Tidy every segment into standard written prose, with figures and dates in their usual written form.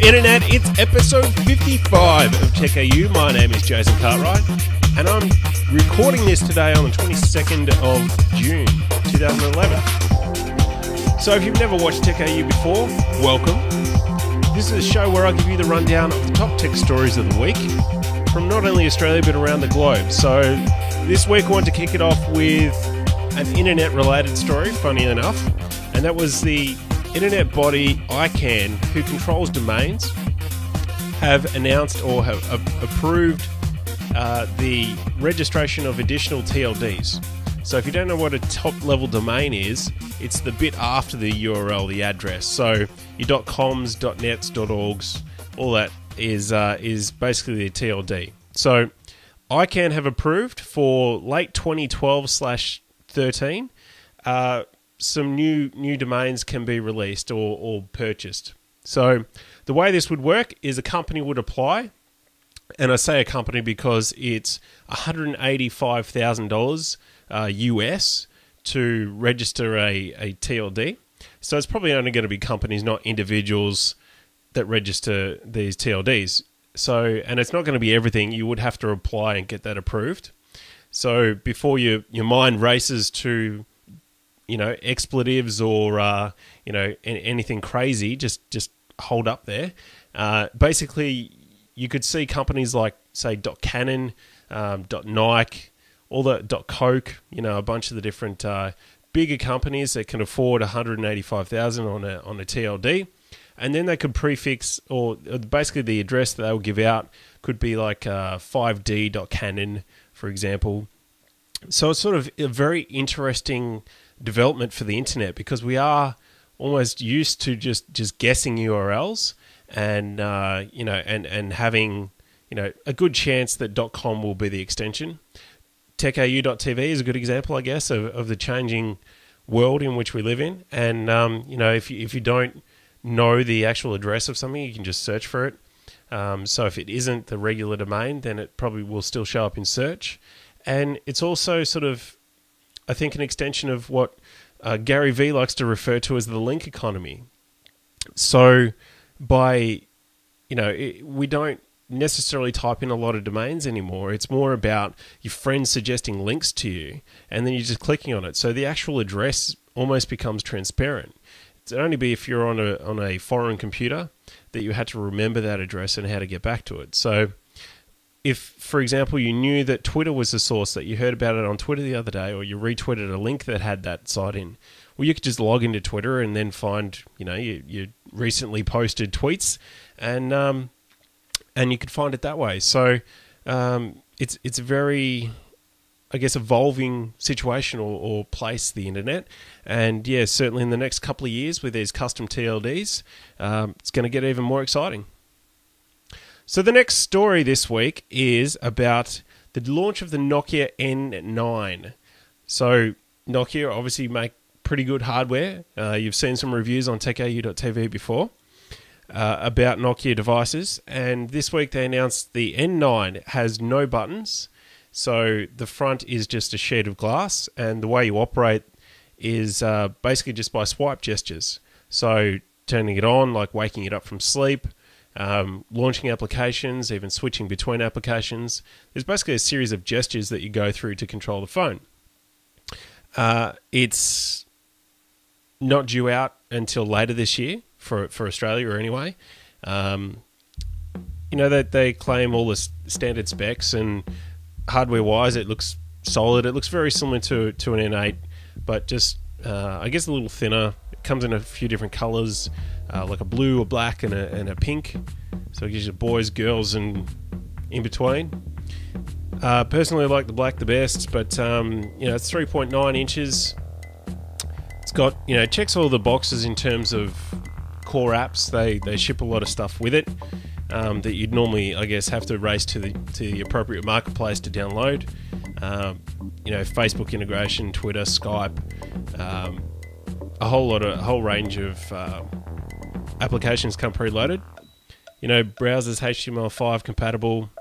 Internet, it's episode 55 of techAU. My name is Jason Cartwright, and I'm recording this today on the 22nd of June 2011. So if you've never watched techAU before, welcome. This is a show where I give you the rundown of the top tech stories of the week from not only Australia but around the globe. So this week I want to kick it off with an internet-related story, funny enough, and that was the internet body ICANN, who controls domains, have announced or have approved the registration of additional TLDs. So if you don't know what a top-level domain is, it's the bit after the URL, the address. So your .coms, .nets, .orgs, all that is basically the TLD. So ICANN have approved for late 2012/13. Some new domains can be released or purchased. So the way this would work is a company would apply, and I say a company because it's $185,000 US to register a TLD. So it's probably only going to be companies, not individuals, that register these TLDs. So, and it's not going to be everything. You would have to apply and get that approved. So before your mind races to expletives or anything crazy, just hold up there. Basically, you could see companies like, say, .canon, .nike, all the .coke, a bunch of the different bigger companies that can afford $185,000 on a TLD, and then they could prefix, or basically the address that they will give out could be like 5d.canon, for example. So it's sort of a very interesting development for the internet, because we are almost used to just guessing URLs and and having a good chance that .com will be the extension. techAU.tv is a good example, I guess, of the changing world in which we live in. And if you don't know the actual address of something, you can just search for it. So if it isn't the regular domain, then it probably will still show up in search. And it's also sort of, I think, an extension of what Gary Vee likes to refer to as the link economy. So we don't necessarily type in a lot of domains anymore. It's more about your friends suggesting links to you, and then you're just clicking on it. So the actual address almost becomes transparent. It'd only be if you're on a foreign computer that you had to remember that address and how to get back to it. So if, for example, you knew that Twitter was the source, that you heard about it on Twitter the other day, or you retweeted a link that had that site in, well, you could just log into Twitter and then find, your recently posted tweets, and you could find it that way. So it's a very, I guess, evolving situation or place, the internet. And yeah, certainly in the next couple of years with these custom TLDs, it's going to get even more exciting. So the next story this week is about the launch of the Nokia N9. So Nokia obviously make pretty good hardware. You've seen some reviews on techAU.tv before about Nokia devices. And this week they announced the N9 has no buttons. So the front is just a sheet of glass, and the way you operate is basically just by swipe gestures. So turning it on, like waking it up from sleep, launching applications, even switching between applications. There's basically a series of gestures that you go through to control the phone. It's not due out until later this year for Australia, or anyway. That they claim all the standard specs, and hardware-wise it looks solid. It looks very similar to an N8, but just I guess a little thinner. It comes in a few different colours, like a blue, a black, and a pink. So it gives you boys, girls, and in between. Personally, I like the black the best, but it's 3.9 inches. It's got, checks all the boxes in terms of core apps. They ship a lot of stuff with it that you'd normally, I guess, have to race to the appropriate marketplace to download. Facebook integration, Twitter, Skype, a whole range of applications come preloaded. Browsers HTML5 compatible.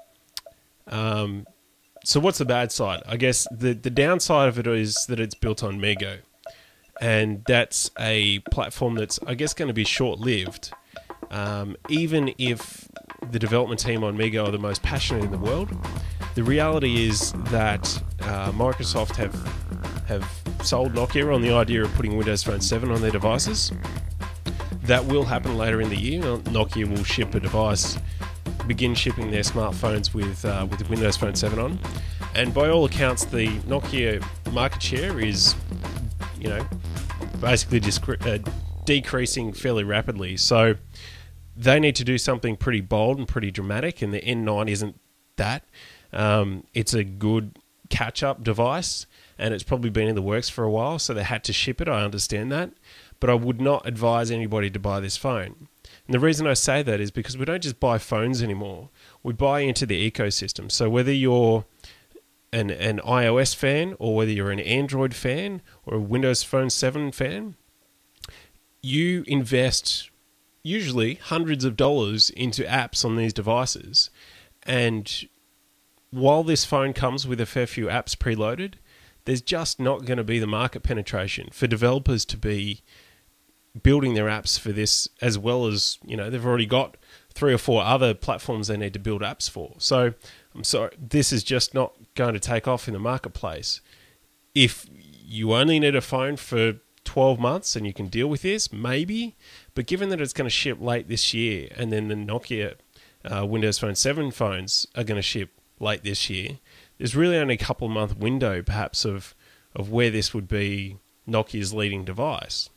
So what's the bad side? I guess the downside of it is that it's built on Mego. And that's a platform that's, I guess, going to be short-lived. even if the development team on MeeGo are the most passionate in the world, the reality is that Microsoft have sold Nokia on the idea of putting Windows Phone 7 on their devices. That will happen later in the year. Nokia will ship a device, begin shipping their smartphones with Windows Phone 7 on. And by all accounts, the Nokia market share is, basically decreasing fairly rapidly. So they need to do something pretty bold and pretty dramatic, and the N9 isn't that. It's a good catch-up device, and it's probably been in the works for a while, so they had to ship it. I understand that. But I would not advise anybody to buy this phone. And the reason I say that is because we don't just buy phones anymore. We buy into the ecosystem. So whether you're an iOS fan, or whether you're an Android fan, or a Windows Phone 7 fan, you invest usually hundreds of dollars into apps on these devices. And while this phone comes with a fair few apps preloaded, there's just not going to be the market penetration for developers to be building their apps for this, as well as, they've already got 3 or 4 other platforms they need to build apps for. So I'm sorry, this is just not going to take off in the marketplace. If you only need a phone for 12 months and you can deal with this, maybe. But given that it's going to ship late this year, and then the Nokia Windows Phone 7 phones are going to ship late this year, there's really only a couple of month window perhaps of where this would be Nokia's leading device.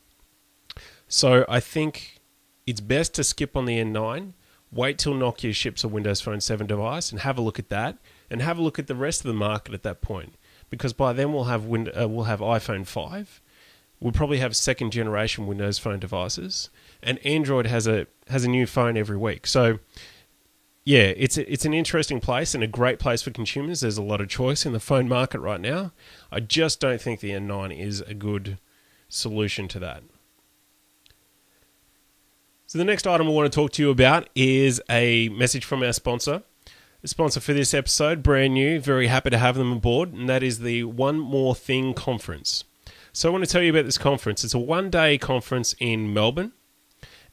So I think it's best to skip on the N9, wait till Nokia ships a Windows Phone 7 device and have a look at that, and have a look at the rest of the market at that point, because by then we'll have iPhone 5. We'll probably have second generation Windows Phone devices, and Android has a new phone every week. So yeah, it's an interesting place and a great place for consumers. There's a lot of choice in the phone market right now. I just don't think the N9 is a good solution to that. So the next item I want to talk to you about is a message from our sponsor. The sponsor for this episode, brand new, very happy to have them aboard, and that is the One More Thing Conference. So I want to tell you about this conference. It's a one-day conference in Melbourne.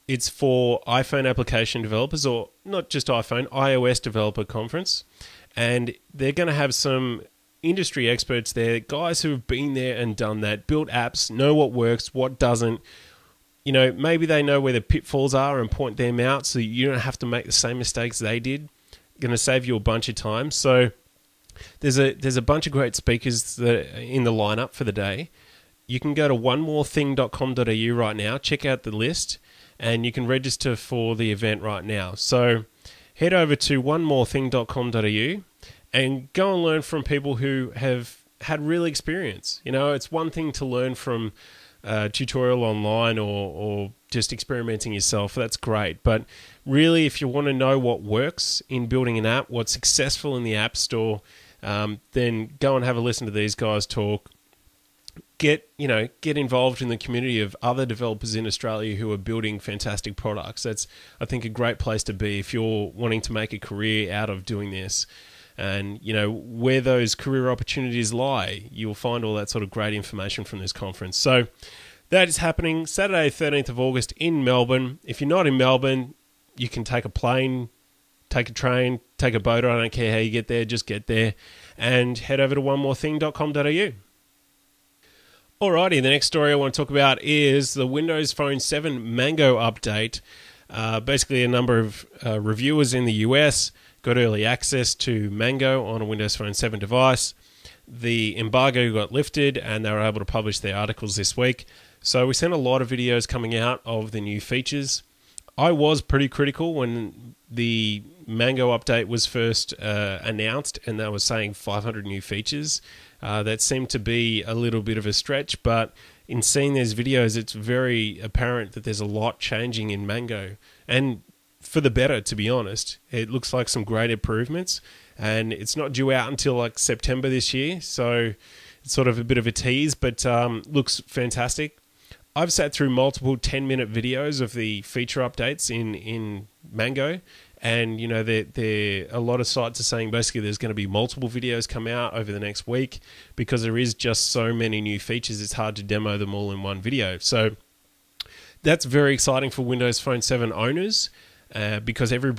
It's for iPhone application developers, or not just iPhone, iOS developer conference. And they're going to have some industry experts there, guys who have been there and done that, built apps, know what works, what doesn't. Maybe they know where the pitfalls are and point them out so you don't have to make the same mistakes they did. Going to save you a bunch of time. So there's a bunch of great speakers that are in the lineup for the day. You can go to onemorething.com.au right now, check out the list, and you can register for the event right now. So head over to onemorething.com.au and go and learn from people who have had real experience. It's one thing to learn from tutorial online or just experimenting yourself. That's great. But really, if you want to know what works in building an app, what's successful in the App Store, then go and have a listen to these guys talk. Get involved in the community of other developers in Australia who are building fantastic products. That's, I think, a great place to be if you're wanting to make a career out of doing this. And, where those career opportunities lie, you'll find all that sort of great information from this conference. So that is happening Saturday, 13th of August in Melbourne. If you're not in Melbourne, you can take a plane, take a train, take a boat. I don't care how you get there, just get there. And head over to onemorething.com.au. Alrighty, the next story I want to talk about is the Windows Phone 7 Mango update. Basically, a number of reviewers in the US got early access to Mango on a Windows Phone 7 device. The embargo got lifted and they were able to publish their articles this week. So we sent a lot of videos coming out of the new features. I was pretty critical when the Mango update was first announced and they were saying 500 new features. That seemed to be a little bit of a stretch, but in seeing these videos, it's very apparent that there's a lot changing in Mango. And for the better, to be honest. It looks like some great improvements, and it's not due out until like September this year, so it's sort of a bit of a tease, but looks fantastic. I've sat through multiple 10-minute videos of the feature updates in Mango, and there a lot of sites are saying basically there's going to be multiple videos come out over the next week because there is just so many new features. It's hard to demo them all in one video. So that's very exciting for Windows Phone 7 owners because every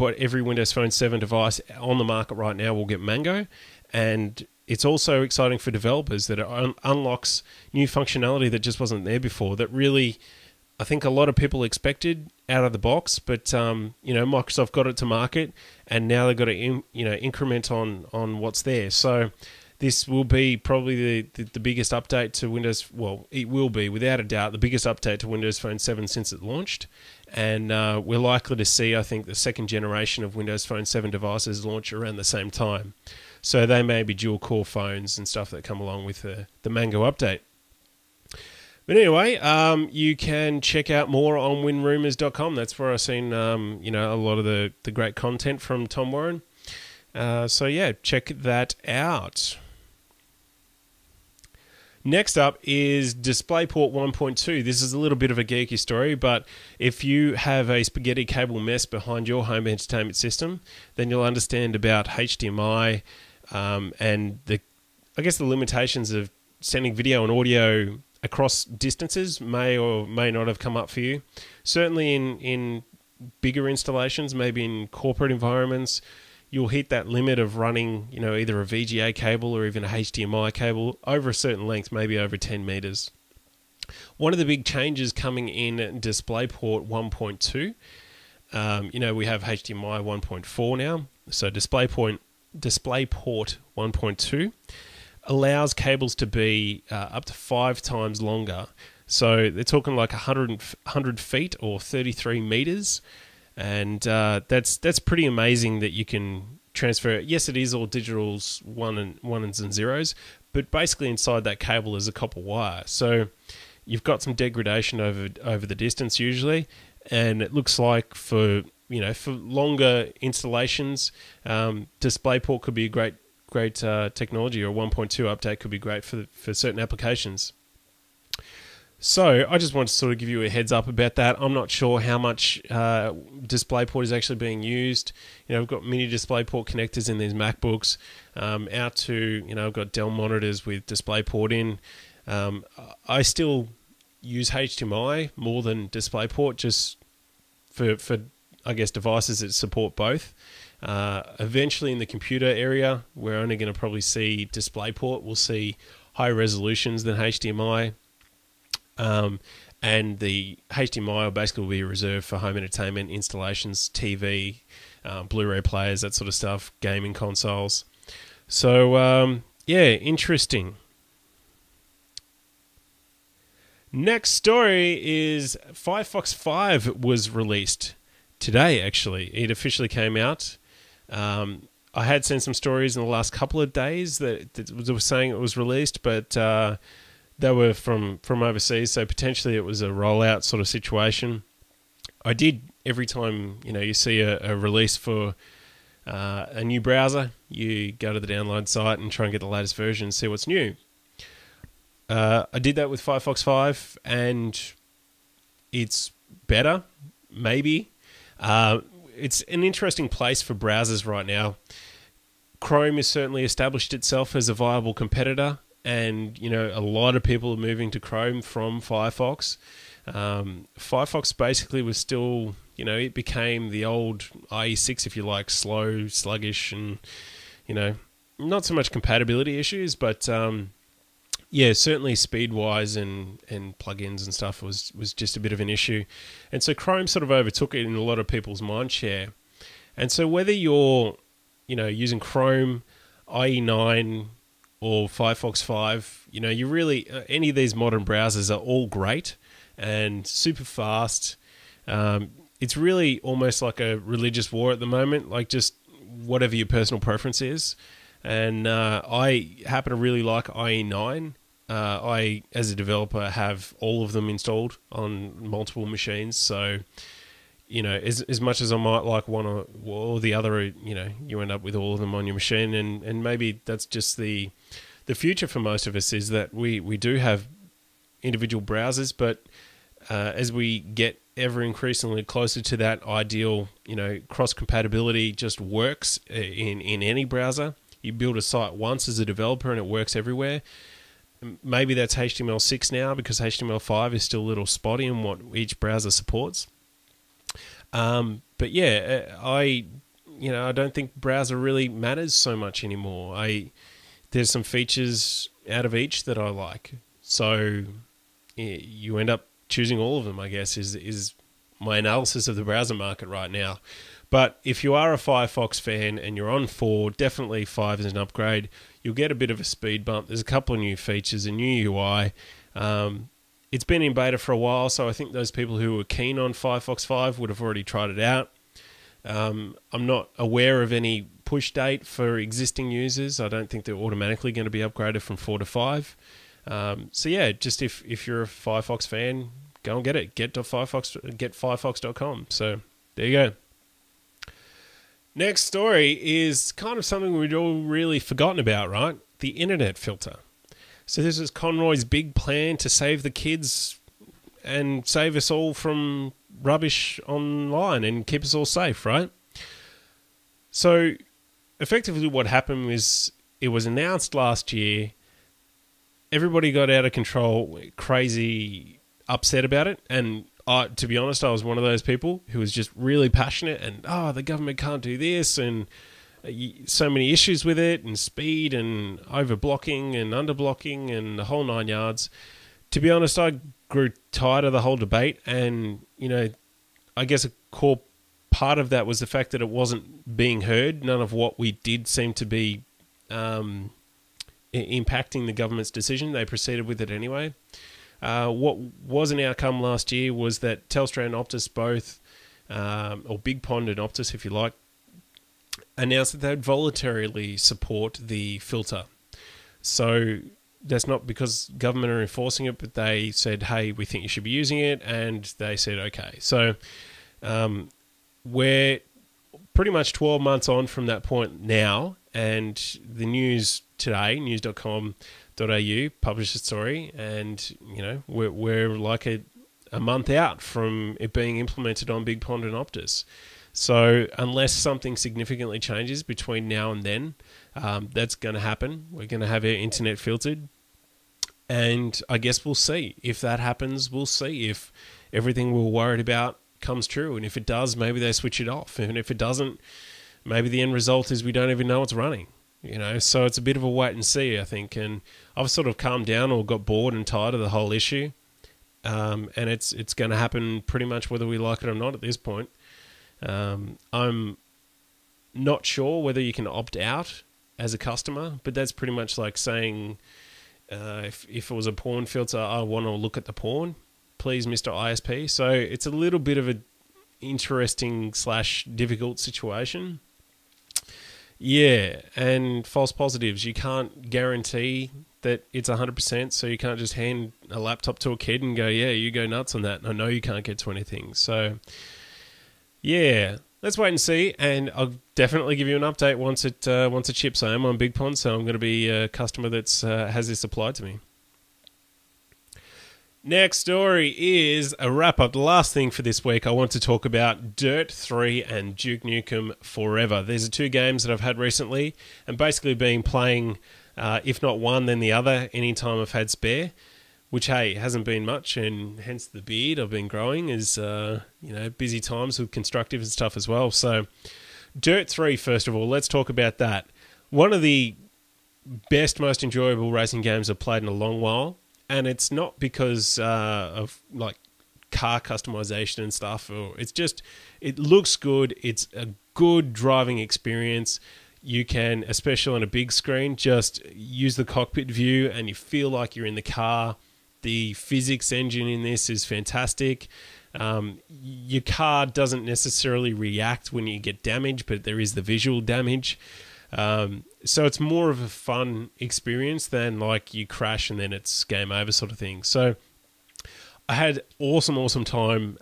Windows Phone 7 device on the market right now will get Mango. And it's also exciting for developers that it unlocks new functionality that just wasn't there before, that really, I think a lot of people expected out of the box, but Microsoft got it to market, and now they've got to increment on what's there. So this will be probably the biggest update to Windows. Well, it will be without a doubt the biggest update to Windows Phone 7 since it launched, and we're likely to see, I think, the second generation of Windows Phone 7 devices launch around the same time. So they may be dual-core phones and stuff that come along with the Mango update. But anyway, you can check out more on winrumors.com. That's where I've seen a lot of the great content from Tom Warren. So yeah, check that out. Next up is DisplayPort 1.2. This is a little bit of a geeky story, but if you have a spaghetti cable mess behind your home entertainment system, then you'll understand about HDMI and the limitations of sending video and audio across distances may or may not have come up for you. Certainly in bigger installations, maybe in corporate environments, you'll hit that limit of running, either a VGA cable or even a HDMI cable over a certain length, maybe over 10 meters. One of the big changes coming in DisplayPort 1.2, we have HDMI 1.4 now, so DisplayPort 1.2 allows cables to be up to 5 times longer. So they're talking like 100 feet or 33 meters. And that's pretty amazing that you can transfer. Yes, it is all digitals, ones and zeros, but basically inside that cable is a copper wire. So you've got some degradation over the distance usually, and it looks like for longer installations, DisplayPort could be a great technology, or a 1.2 update could be great for certain applications. So I just want to sort of give you a heads up about that. I'm not sure how much DisplayPort is actually being used. We've got mini DisplayPort connectors in these MacBooks. Out to, I've got Dell monitors with DisplayPort in. I still use HDMI more than DisplayPort, just for I guess devices that support both. Eventually in the computer area, we're only going to probably see DisplayPort. We'll see higher resolutions than HDMI. And the HDMI will be reserved for home entertainment installations, TV, Blu-ray players, that sort of stuff, gaming consoles. So, interesting. Next story is Firefox 5 was released today, actually. It officially came out. I had seen some stories in the last couple of days that were saying it was released, but they were from overseas, so potentially it was a rollout sort of situation. I did, every time you see a release for a new browser, you go to the download site and try and get the latest version and see what's new. I did that with Firefox 5, and it's better, maybe. It's an interesting place for browsers right now. Chrome has certainly established itself as a viable competitor, and a lot of people are moving to Chrome from Firefox. Firefox basically was still, it became the old IE6, if you like, slow, sluggish, and not so much compatibility issues, but certainly speed-wise and plugins and stuff was just a bit of an issue. And so Chrome sort of overtook it in a lot of people's mind share. And so whether you're, using Chrome, IE9, or Firefox 5, you really, any of these modern browsers are all great and super fast. It's really almost like a religious war at the moment, like just whatever your personal preference is. And I happen to really like IE9. I, as a developer, have all of them installed on multiple machines. So, as much as I might like one or the other, you end up with all of them on your machine. And maybe that's just the future for most of us, is that we do have individual browsers, but as we get ever increasingly closer to that ideal, cross-compatibility just works in any browser. You build a site once as a developer and it works everywhere. maybe that's HTML6 now because HTML5 is still a little spotty in what each browser supports. But yeah, I don't think browser really matters so much anymore. There's some features out of each that I like, so you end up choosing all of them, I guess, is my analysis of the browser market right now. But if you are a Firefox fan and you're on 4, definitely 5 is an upgrade. You'll get a bit of a speed bump. There's a couple of new features, a new UI. It's been in beta for a while, so I think those people who were keen on Firefox 5 would have already tried it out. I'm not aware of any push date for existing users. I don't think they're automatically going to be upgraded from 4 to 5. So yeah, just if you're a Firefox fan, go and get it. Get Firefox.com. So there you go. Next story is kind of something we'd all really forgotten about, right? The internet filter. So this is Conroy's big plan to save the kids and save us all from rubbish online and keep us all safe, right? So effectively what happened was it was announced last year. Everybody got out of control, crazy upset about it, and to be honest, I was one of those people who was just really passionate and, the government can't do this and so many issues with it and speed and over-blocking and under-blocking and the whole 9 yards. To be honest, I grew tired of the whole debate and, I guess a core part of that was the fact that it wasn't being heard. None of what we did seemed to be impacting the government's decision. They proceeded with it anyway. What was an outcome last year was that Telstra and Optus both, or Big Pond and Optus if you like, announced that they'd voluntarily support the filter. So that's not because government are enforcing it, but they said, hey, we think you should be using it, and they said, okay. So we're pretty much 12 months on from that point now, and the news today, news.com.au, published a story, and we're like a month out from it being implemented on Big Pond and Optus. So unless something significantly changes between now and then, that's going to happen. We're going to have our internet filtered, and I guess we'll see. If that happens, we'll see if everything we were worried about comes true, and if it does, maybe they switch it off, and if it doesn't, maybe the end result is we don't even know it's running. So it's a bit of a wait and see, I think. And I've sort of calmed down or got bored and tired of the whole issue. And it's going to happen pretty much whether we like it or not at this point. I'm not sure whether you can opt out as a customer, but that's pretty much like saying if it was a porn filter, I want to look at the porn, please, Mr. ISP. So it's a little bit of an interesting / difficult situation. Yeah, and false positives. You can't guarantee that it's 100%, so you can't just hand a laptop to a kid and go, yeah, you go nuts on that. And I know you can't get to anything. So, yeah, let's wait and see. And I'll definitely give you an update once it ships. I am on Big Pond, so I'm going to be a customer that's has this applied to me. Next story is a wrap-up. The last thing for this week, I want to talk about Dirt 3 and Duke Nukem Forever. These are two games that I've had recently and basically been playing, if not one, then the other, anytime I've had spare, which, hey, hasn't been much, and hence the beard I've been growing is, busy times with constructive and stuff as well. So Dirt 3, first of all, let's talk about that. One of the best, most enjoyable racing games I've played in a long while. And it's not because of like car customization and stuff. Or it's just, it looks good. It's a good driving experience. You can, especially on a big screen, just use the cockpit view and you feel like you're in the car. The physics engine in this is fantastic. Your car doesn't necessarily react when you get damaged, but there is the visual damage. So it's more of a fun experience than like you crash and then it's game over sort of thing. So I had awesome time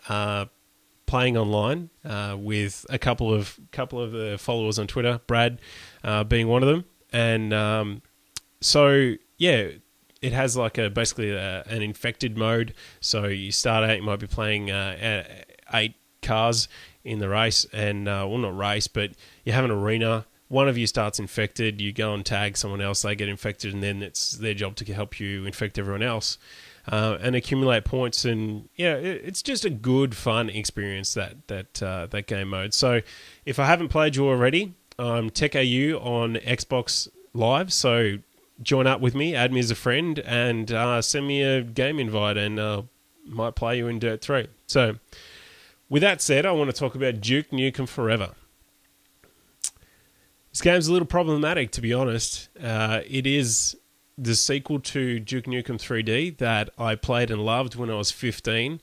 playing online with a couple of the followers on Twitter, Brad being one of them. And so yeah, it has like basically an infected mode. So you start out, you might be playing 8 cars in the race, and well, not race, but you have an arena one of you starts infected, you go and tag someone else, they get infected, and then it's their job to help you infect everyone else and accumulate points. And yeah, it's just a good, fun experience, that game mode. So if I haven't played you already, I'm techAU on Xbox Live, so join up with me, add me as a friend, and send me a game invite, and might play you in Dirt 3. So with that said, I want to talk about Duke Nukem Forever. This game's a little problematic, to be honest. It is the sequel to Duke Nukem 3D that I played and loved when I was 15,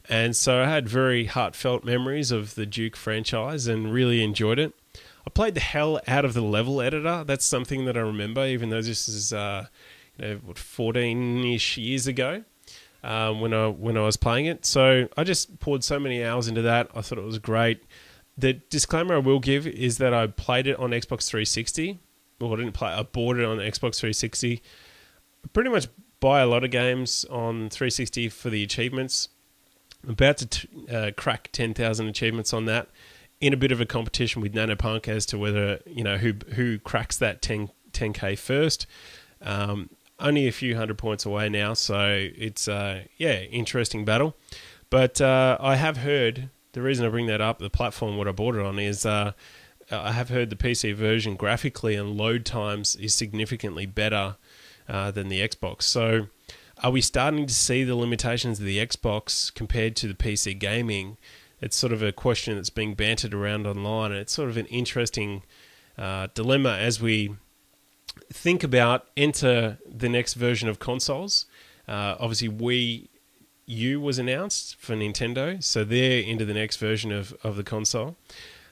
and so I had very heartfelt memories of the Duke franchise and really enjoyed it. I played the hell out of the level editor. That's something that I remember, even though this is 14-ish years ago when I was playing it. So I just poured so many hours into that. I thought it was great. The disclaimer I will give is that I played it on Xbox 360. Well, I bought it on Xbox 360. I pretty much buy a lot of games on 360 for the achievements. I'm about to crack 10,000 achievements on that, in a bit of a competition with Nanopunk as to whether, who cracks that 10K first. Only a few hundred points away now, so it's interesting battle. But I have heard, the reason I bring that up, the platform what I bought it on, is I have heard the PC version graphically and load times is significantly better than the Xbox. So are we starting to see the limitations of the Xbox compared to the PC gaming? It's sort of a question that's being bantered around online, and it's sort of an interesting dilemma as we think about enter the next version of consoles. Obviously, Wii U was announced for Nintendo, so they're into the next version of the console.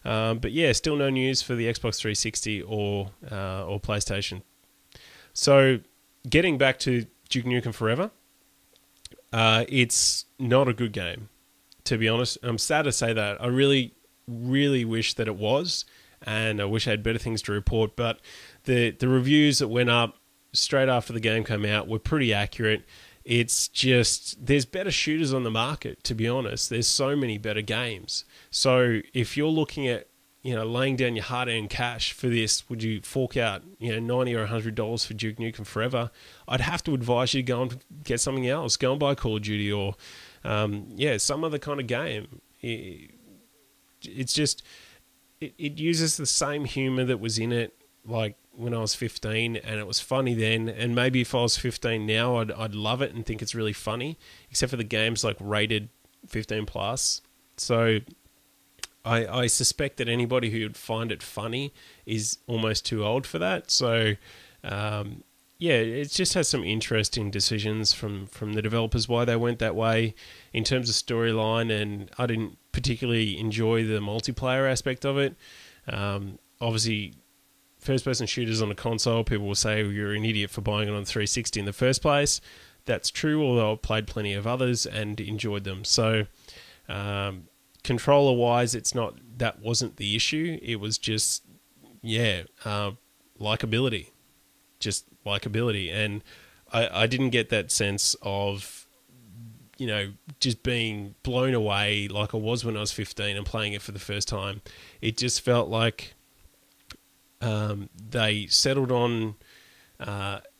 But yeah, still no news for the Xbox 360 or PlayStation. So getting back to Duke Nukem Forever, it's not a good game. To be honest, I'm sad to say that. I really, really wish that it was, and I wish I had better things to report. But the reviews that went up straight after the game came out were pretty accurate. It's just, there's better shooters on the market, to be honest. There's so many better games. So if you're looking at, laying down your hard-earned cash for this, would you fork out, $90 or $100 for Duke Nukem Forever? I'd have to advise you to go and get something else. Go and buy Call of Duty or some other kind of game. It's just, it uses the same humor that was in it, like when I was 15, and it was funny then. And maybe if I was 15 now, I'd love it and think it's really funny, except for the game's like rated 15 plus. So I suspect that anybody who would find it funny is almost too old for that. So it just has some interesting decisions from the developers why they went that way in terms of storyline, and I didn't particularly enjoy the multiplayer aspect of it. Obviously, first-person shooters on a console, people will say you're an idiot for buying it on 360 in the first place. That's true, although I've played plenty of others and enjoyed them. So controller-wise, that wasn't the issue. It was just, likability. Just likability. And I didn't get that sense of, just being blown away like I was when I was 15 and playing it for the first time. It just felt like they settled on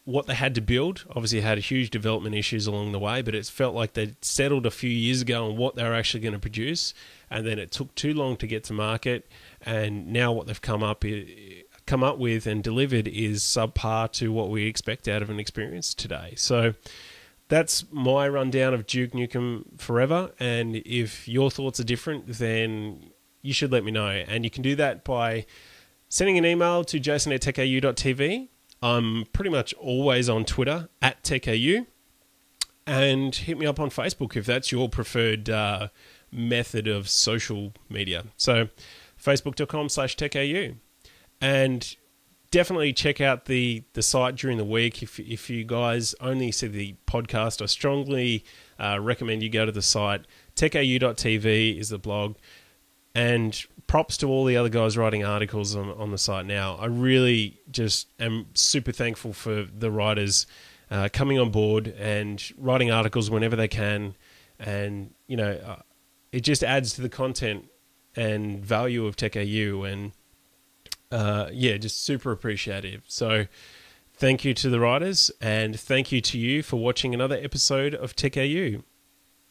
what they had to build. Obviously, had huge development issues along the way, but it felt like they settled a few years ago on what they were actually going to produce, and then it took too long to get to market, and now what they've come up with and delivered is subpar to what we expect out of an experience today. So that's my rundown of Duke Nukem Forever, and if your thoughts are different, then you should let me know. And you can do that by sending an email to jason@techau.tv. I'm pretty much always on Twitter @techau, and hit me up on Facebook if that's your preferred method of social media. So facebook.com/techau. And definitely check out the site during the week. If you guys only see the podcast, I strongly recommend you go to the site. techau.tv is the blog. And props to all the other guys writing articles on the site now. I really just am super thankful for the writers coming on board and writing articles whenever they can. And, it just adds to the content and value of techAU. And yeah, just super appreciative. So thank you to the writers, and thank you to you for watching another episode of techAU.